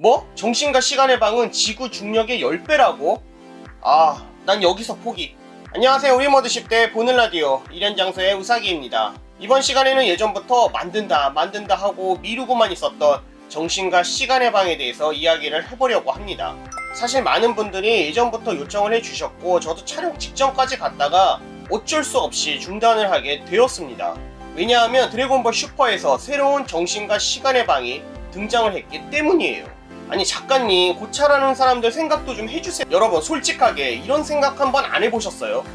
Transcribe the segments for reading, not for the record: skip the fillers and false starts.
뭐? 정신과 시간의 방은 지구 중력의 10배라고? 난 여기서 포기. 안녕하세요. 우리 모두 10대 보는 라디오 1년 장소의 우사기입니다. 이번 시간에는 예전부터 만든다 하고 미루고만 있었던 정신과 시간의 방에 대해서 이야기를 해보려고 합니다. 사실 많은 분들이 예전부터 요청을 해주셨고 저도 촬영 직전까지 갔다가 어쩔 수 없이 중단을 하게 되었습니다. 왜냐하면 드래곤볼 슈퍼에서 새로운 정신과 시간의 방이 등장을 했기 때문이에요. 아니 작가님, 고찰하는 사람들 생각도 좀 해주세요. 여러분 솔직하게 이런 생각 한번 안 해보셨어요?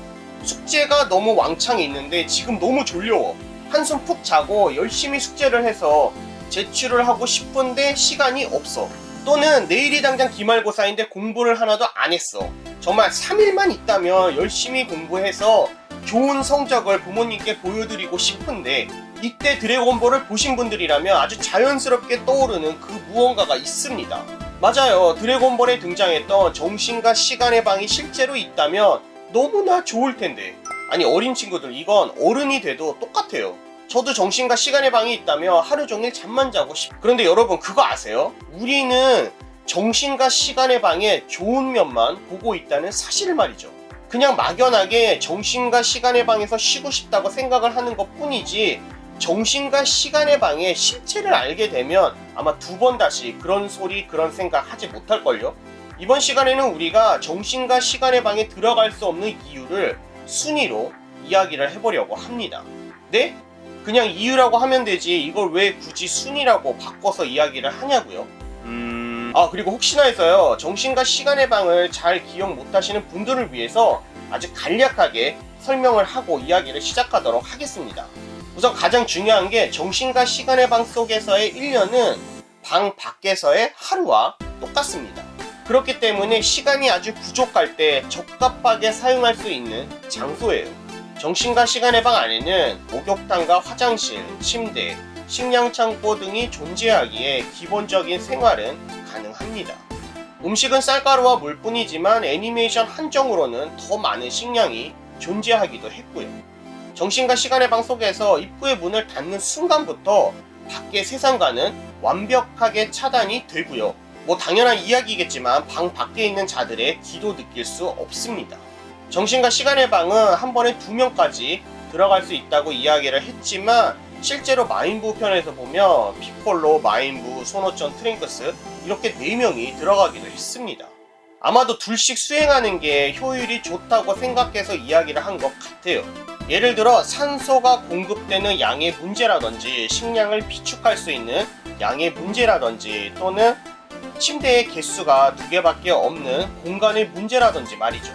숙제가 너무 왕창 있는데 지금 너무 졸려워. 한숨 푹 자고 열심히 숙제를 해서 제출을 하고 싶은데 시간이 없어. 또는 내일이 당장 기말고사인데 공부를 하나도 안 했어. 정말 3일만 있다면 열심히 공부해서 좋은 성적을 부모님께 보여드리고 싶은데 이때 드래곤볼을 보신 분들이라면 아주 자연스럽게 떠오르는 그 무언가가 있습니다. 맞아요. 드래곤볼에 등장했던 정신과 시간의 방이 실제로 있다면 너무나 좋을 텐데. 아니 어린 친구들, 이건 어른이 돼도 똑같아요. 저도 정신과 시간의 방이 있다면 하루 종일 잠만 자고 그런데 여러분 그거 아세요? 우리는 정신과 시간의 방의 좋은 면만 보고 있다는 사실을 말이죠. 그냥 막연하게 정신과 시간의 방에서 쉬고 싶다고 생각을 하는 것 뿐이지 정신과 시간의 방의 실체를 알게 되면 아마 두 번 다시 그런 소리 그런 생각 하지 못할걸요? 이번 시간에는 우리가 정신과 시간의 방에 들어갈 수 없는 이유를 순위로 이야기를 해보려고 합니다. 네? 그냥 이유라고 하면 되지 이걸 왜 굳이 순위라고 바꿔서 이야기를 하냐고요? 그리고 혹시나 해서요, 정신과 시간의 방을 잘 기억 못하시는 분들을 위해서 아주 간략하게 설명을 하고 이야기를 시작하도록 하겠습니다. 우선 가장 중요한 게 정신과 시간의 방 속에서의 1년은 방 밖에서의 하루와 똑같습니다. 그렇기 때문에 시간이 아주 부족할 때 적합하게 사용할 수 있는 장소예요. 정신과 시간의 방 안에는 목욕탕과 화장실, 침대, 식량창고 등이 존재하기에 기본적인 생활은 가능합니다. 음식은 쌀가루와 물뿐이지만 애니메이션 한정으로는 더 많은 식량이 존재하기도 했고요. 정신과 시간의 방 속에서 입구의 문을 닫는 순간부터 밖의 세상과는 완벽하게 차단이 되고요. 당연한 이야기겠지만 방 밖에 있는 자들의 기도 느낄 수 없습니다. 정신과 시간의 방은 한 번에 2명까지 들어갈 수 있다고 이야기를 했지만 실제로 마인부 편에서 보면 피콜로, 마인부, 소노천, 트링크스 이렇게 4명이 들어가기도 했습니다. 아마도 둘씩 수행하는 게 효율이 좋다고 생각해서 이야기를 한 것 같아요. 예를 들어 산소가 공급되는 양의 문제라든지 식량을 비축할 수 있는 양의 문제라든지 또는 침대의 개수가 2개밖에 없는 공간의 문제라든지 말이죠.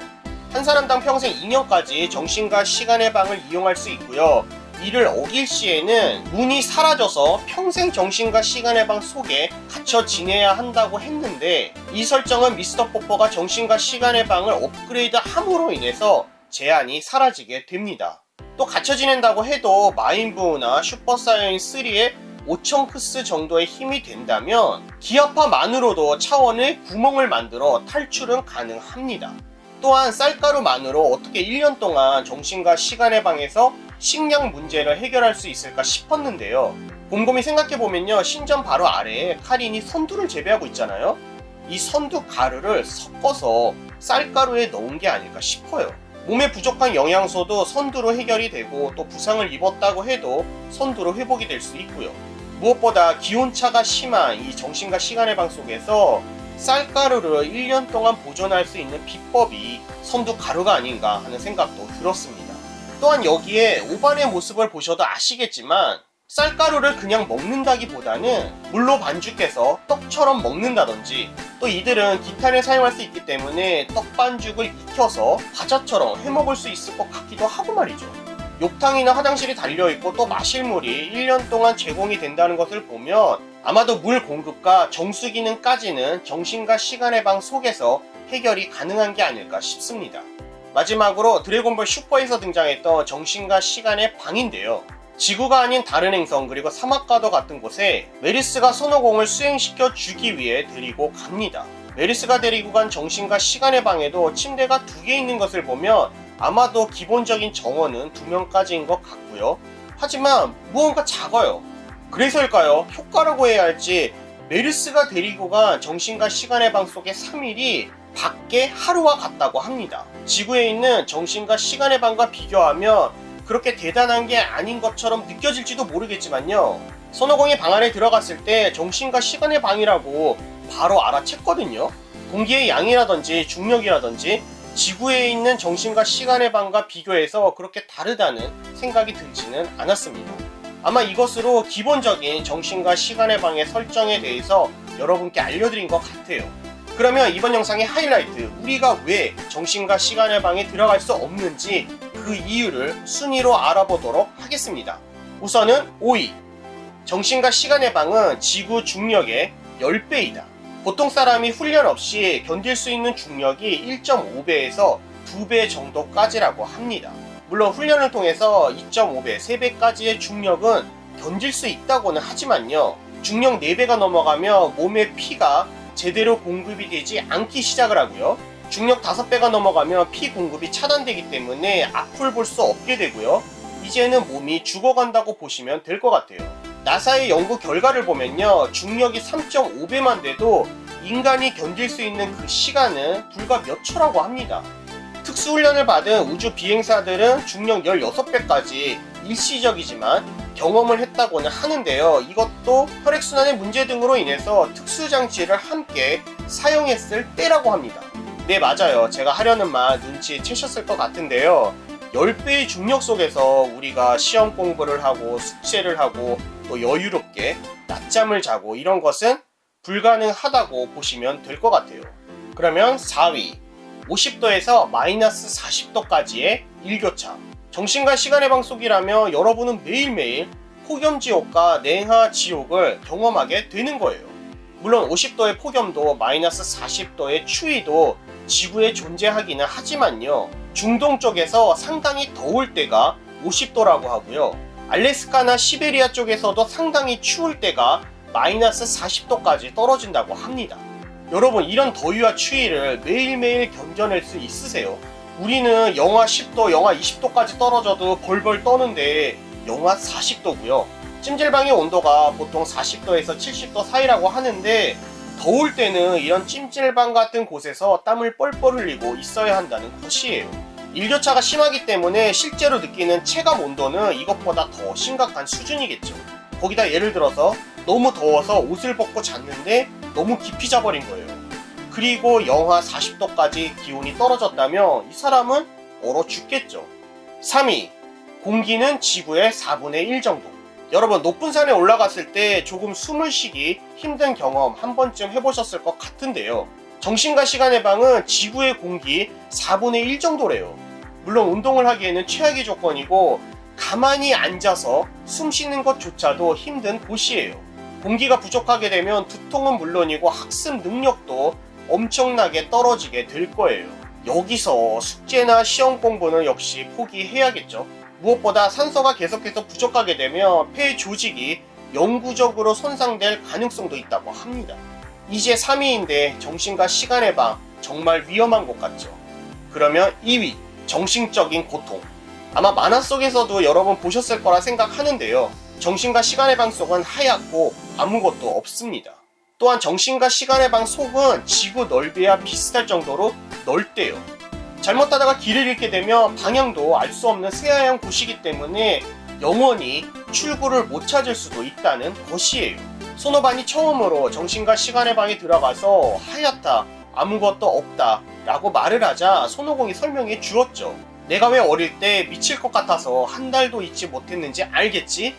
한 사람당 평생 2년까지 정신과 시간의 방을 이용할 수 있고요. 이를 어길 시에는 문이 사라져서 평생 정신과 시간의 방 속에 갇혀 지내야 한다고 했는데 이 설정은 미스터 포퍼가 정신과 시간의 방을 업그레이드 함으로 인해서 제한이 사라지게 됩니다. 또 갇혀 지낸다고 해도 마인부나 슈퍼사이언 3의 5000크스 정도의 힘이 된다면 기압파만으로도 차원의 구멍을 만들어 탈출은 가능합니다. 또한 쌀가루만으로 어떻게 1년 동안 정신과 시간의 방에서 식량 문제를 해결할 수 있을까 싶었는데요. 곰곰이 생각해보면요, 신전 바로 아래에 카린이 선두를 재배하고 있잖아요. 이 선두 가루를 섞어서 쌀가루에 넣은 게 아닐까 싶어요. 몸에 부족한 영양소도 선두로 해결이 되고 또 부상을 입었다고 해도 선두로 회복이 될 수 있고요. 무엇보다 기온차가 심한 이 정신과 시간의 방 속에서 쌀가루를 1년 동안 보존할 수 있는 비법이 선두 가루가 아닌가 하는 생각도 들었습니다. 또한 여기에 오반의 모습을 보셔도 아시겠지만 쌀가루를 그냥 먹는다기보다는 물로 반죽해서 떡처럼 먹는다든지 또 이들은 기탄을 사용할 수 있기 때문에 떡반죽을 익혀서 과자처럼 해먹을 수 있을 것 같기도 하고 말이죠. 욕탕이나 화장실이 달려있고 또 마실 물이 1년 동안 제공이 된다는 것을 보면 아마도 물 공급과 정수 기능까지는 정신과 시간의 방 속에서 해결이 가능한 게 아닐까 싶습니다. 마지막으로 드래곤볼 슈퍼에서 등장했던 정신과 시간의 방인데요. 지구가 아닌 다른 행성 그리고 사막과도 같은 곳에 메리스가 손오공을 수행시켜 주기 위해 데리고 갑니다. 메리스가 데리고 간 정신과 시간의 방에도 침대가 2개 있는 것을 보면 아마도 기본적인 정원은 2명까지인 것 같고요. 하지만 무언가 작아요. 그래서일까요? 효과라고 해야 할지 메르스가 데리고 간 정신과 시간의 방 속의 3일이 밖에 하루와 같다고 합니다. 지구에 있는 정신과 시간의 방과 비교하면 그렇게 대단한 게 아닌 것처럼 느껴질지도 모르겠지만요. 손오공이 방 안에 들어갔을 때 정신과 시간의 방이라고 바로 알아챘거든요. 공기의 양이라든지 중력이라든지 지구에 있는 정신과 시간의 방과 비교해서 그렇게 다르다는 생각이 들지는 않았습니다. 아마 이것으로 기본적인 정신과 시간의 방의 설정에 대해서 여러분께 알려드린 것 같아요. 그러면 이번 영상의 하이라이트, 우리가 왜 정신과 시간의 방에 들어갈 수 없는지 그 이유를 순위로 알아보도록 하겠습니다. 우선은 5위, 정신과 시간의 방은 지구 중력의 10배이다. 보통 사람이 훈련 없이 견딜 수 있는 중력이 1.5배에서 2배 정도까지라고 합니다. 물론 훈련을 통해서 2.5배, 3배까지의 중력은 견딜 수 있다고는 하지만요. 중력 4배가 넘어가면 몸의 피가 제대로 공급이 되지 않기 시작을 하고요. 중력 5배가 넘어가면 피 공급이 차단되기 때문에 앞을 볼 수 없게 되고요. 이제는 몸이 죽어간다고 보시면 될 것 같아요. 나사의 연구 결과를 보면요. 중력이 3.5배만 돼도 인간이 견딜 수 있는 그 시간은 불과 몇 초라고 합니다. 특수훈련을 받은 우주 비행사들은 중력 16배까지 일시적이지만 경험을 했다고는 하는데요. 이것도 혈액순환의 문제 등으로 인해서 특수장치를 함께 사용했을 때라고 합니다. 네, 맞아요. 제가 하려는 말 눈치채셨을 것 같은데요. 10배의 중력 속에서 우리가 시험 공부를 하고 숙제를 하고 또 여유롭게 낮잠을 자고 이런 것은 불가능하다고 보시면 될 것 같아요. 그러면 4위, 50도에서 마이너스 40도까지의 일교차. 정신과 시간의 방 속이라며 여러분은 매일매일 폭염지옥과 냉하지옥을 경험하게 되는 거예요. 물론 50도의 폭염도 마이너스 40도의 추위도 지구에 존재하기는 하지만요. 중동 쪽에서 상당히 더울 때가 50도라고 하고요. 알래스카나 시베리아 쪽에서도 상당히 추울 때가 마이너스 40도까지 떨어진다고 합니다. 여러분, 이런 더위와 추위를 매일매일 견뎌낼 수 있으세요? 우리는 영하 10도, 영하 20도까지 떨어져도 벌벌 떠는데 영하 40도고요. 찜질방의 온도가 보통 40도에서 70도 사이라고 하는데 더울 때는 이런 찜질방 같은 곳에서 땀을 뻘뻘 흘리고 있어야 한다는 것이에요. 일교차가 심하기 때문에 실제로 느끼는 체감 온도는 이것보다 더 심각한 수준이겠죠. 거기다 예를 들어서 너무 더워서 옷을 벗고 잤는데 너무 깊이 자버린 거예요. 그리고 영하 40도까지 기온이 떨어졌다면 이 사람은 얼어 죽겠죠. 3위, 공기는 지구의 4분의 1 정도. 여러분, 높은 산에 올라갔을 때 조금 숨을 쉬기 힘든 경험 한 번쯤 해보셨을 것 같은데요. 정신과 시간의 방은 지구의 공기 4분의 1 정도래요. 물론 운동을 하기에는 최악의 조건이고 가만히 앉아서 숨 쉬는 것조차도 힘든 곳이에요. 공기가 부족하게 되면 두통은 물론이고 학습 능력도 엄청나게 떨어지게 될 거예요. 여기서 숙제나 시험 공부는 역시 포기해야겠죠. 무엇보다 산소가 계속해서 부족하게 되면 폐 조직이 영구적으로 손상될 가능성도 있다고 합니다. 이제 3위인데 정신과 시간의 방, 정말 위험한 것 같죠. 그러면 2위, 정신적인 고통. 아마 만화 속에서도 여러분 보셨을 거라 생각하는데요. 정신과 시간의 방 속은 하얗고 아무것도 없습니다. 또한 정신과 시간의 방 속은 지구 넓이와 비슷할 정도로 넓대요. 잘못하다가 길을 잃게 되면 방향도 알 수 없는 새하얀 곳이기 때문에 영원히 출구를 못 찾을 수도 있다는 것이에요. 손오반이 처음으로 정신과 시간의 방에 들어가서 하얗다, 아무것도 없다 라고 말을 하자 손오공이 설명해 주었죠. 내가 왜 어릴 때 미칠 것 같아서 한 달도 있지 못했는지 알겠지?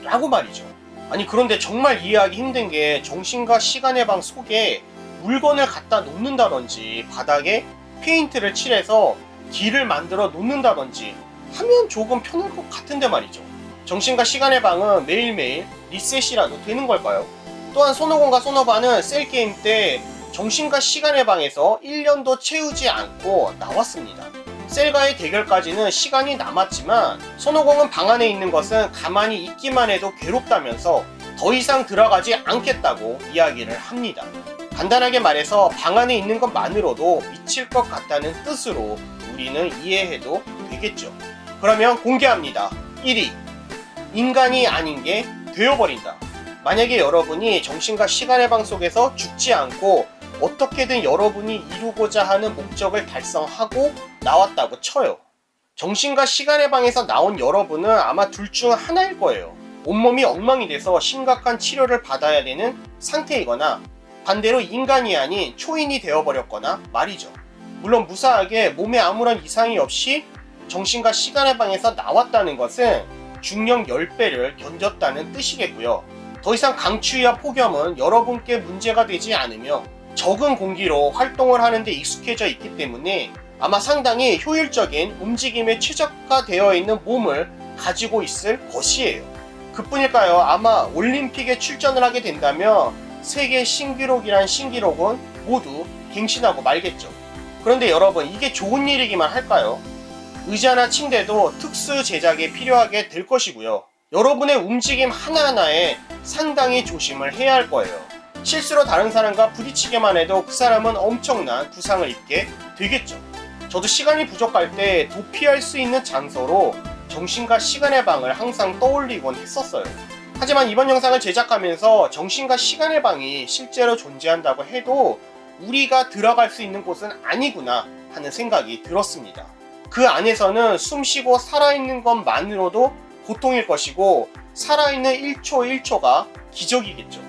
라고 말이죠. 아니, 그런데 정말 이해하기 힘든 게 정신과 시간의 방 속에 물건을 갖다 놓는다든지 바닥에 페인트를 칠해서 길을 만들어 놓는다든지 하면 조금 편할 것 같은데 말이죠. 정신과 시간의 방은 매일매일 리셋이라도 되는 걸까요? 또한 손오공과 손오반은 셀게임 때 정신과 시간의 방에서 1년도 채우지 않고 나왔습니다. 셀과의 대결까지는 시간이 남았지만 손오공은 방 안에 있는 것은 가만히 있기만 해도 괴롭다면서 더 이상 들어가지 않겠다고 이야기를 합니다. 간단하게 말해서 방 안에 있는 것만으로도 미칠 것 같다는 뜻으로 우리는 이해해도 되겠죠. 그러면 공개합니다. 1위, 인간이 아닌 게 되어버린다. 만약에 여러분이 정신과 시간의 방 속에서 죽지 않고 어떻게든 여러분이 이루고자 하는 목적을 달성하고 나왔다고 쳐요. 정신과 시간의 방에서 나온 여러분은 아마 둘 중 하나일 거예요. 온몸이 엉망이 돼서 심각한 치료를 받아야 되는 상태이거나 반대로 인간이 아닌 초인이 되어버렸거나 말이죠. 물론 무사하게 몸에 아무런 이상이 없이 정신과 시간의 방에서 나왔다는 것은 중력 10배를 견뎠다는 뜻이겠고요. 더 이상 강추위와 폭염은 여러분께 문제가 되지 않으며 적은 공기로 활동을 하는 데 익숙해져 있기 때문에 아마 상당히 효율적인 움직임에 최적화되어 있는 몸을 가지고 있을 것이에요. 그뿐일까요? 아마 올림픽에 출전을 하게 된다면 세계 신기록이란 신기록은 모두 갱신하고 말겠죠. 그런데 여러분, 이게 좋은 일이기만 할까요? 의자나 침대도 특수 제작에 필요하게 될 것이고요. 여러분의 움직임 하나하나에 상당히 조심을 해야 할 거예요. 실수로 다른 사람과 부딪히기만 해도 그 사람은 엄청난 부상을 입게 되겠죠. 저도 시간이 부족할 때 도피할 수 있는 장소로 정신과 시간의 방을 항상 떠올리곤 했었어요. 하지만 이번 영상을 제작하면서 정신과 시간의 방이 실제로 존재한다고 해도 우리가 들어갈 수 있는 곳은 아니구나 하는 생각이 들었습니다. 그 안에서는 숨쉬고 살아있는 것만으로도 고통일 것이고 살아있는 1초 1초가 기적이겠죠.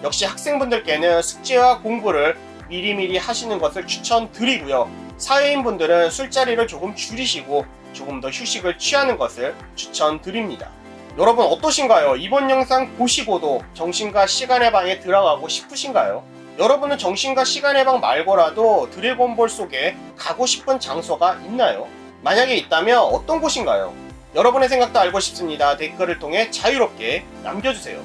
역시 학생분들께는 숙제와 공부를 미리미리 하시는 것을 추천드리고요. 사회인분들은 술자리를 조금 줄이시고 조금 더 휴식을 취하는 것을 추천드립니다. 여러분 어떠신가요? 이번 영상 보시고도 정신과 시간의 방에 들어가고 싶으신가요? 여러분은 정신과 시간의 방 말고라도 드래곤볼 속에 가고 싶은 장소가 있나요? 만약에 있다면 어떤 곳인가요? 여러분의 생각도 알고 싶습니다. 댓글을 통해 자유롭게 남겨주세요.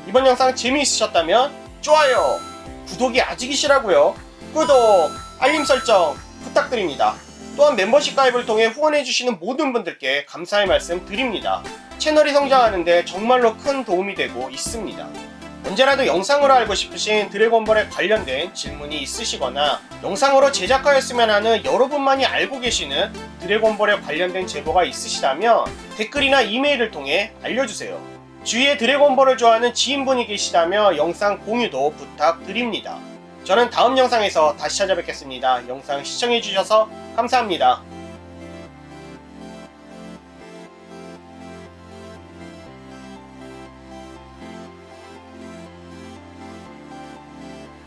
이번 영상 재미있으셨다면 좋아요, 구독이 아직이시라고요? 구독, 알림 설정 부탁드립니다. 또한 멤버십 가입을 통해 후원해주시는 모든 분들께 감사의 말씀 드립니다. 채널이 성장하는데 정말로 큰 도움이 되고 있습니다. 언제라도 영상으로 알고 싶으신 드래곤볼에 관련된 질문이 있으시거나 영상으로 제작하였으면 하는 여러분만이 알고 계시는 드래곤볼에 관련된 제보가 있으시다면 댓글이나 이메일을 통해 알려주세요. 주위에 드래곤볼을 좋아하는 지인분이 계시다면 영상 공유도 부탁드립니다. 저는 다음 영상에서 다시 찾아뵙겠습니다. 영상 시청해주셔서 감사합니다.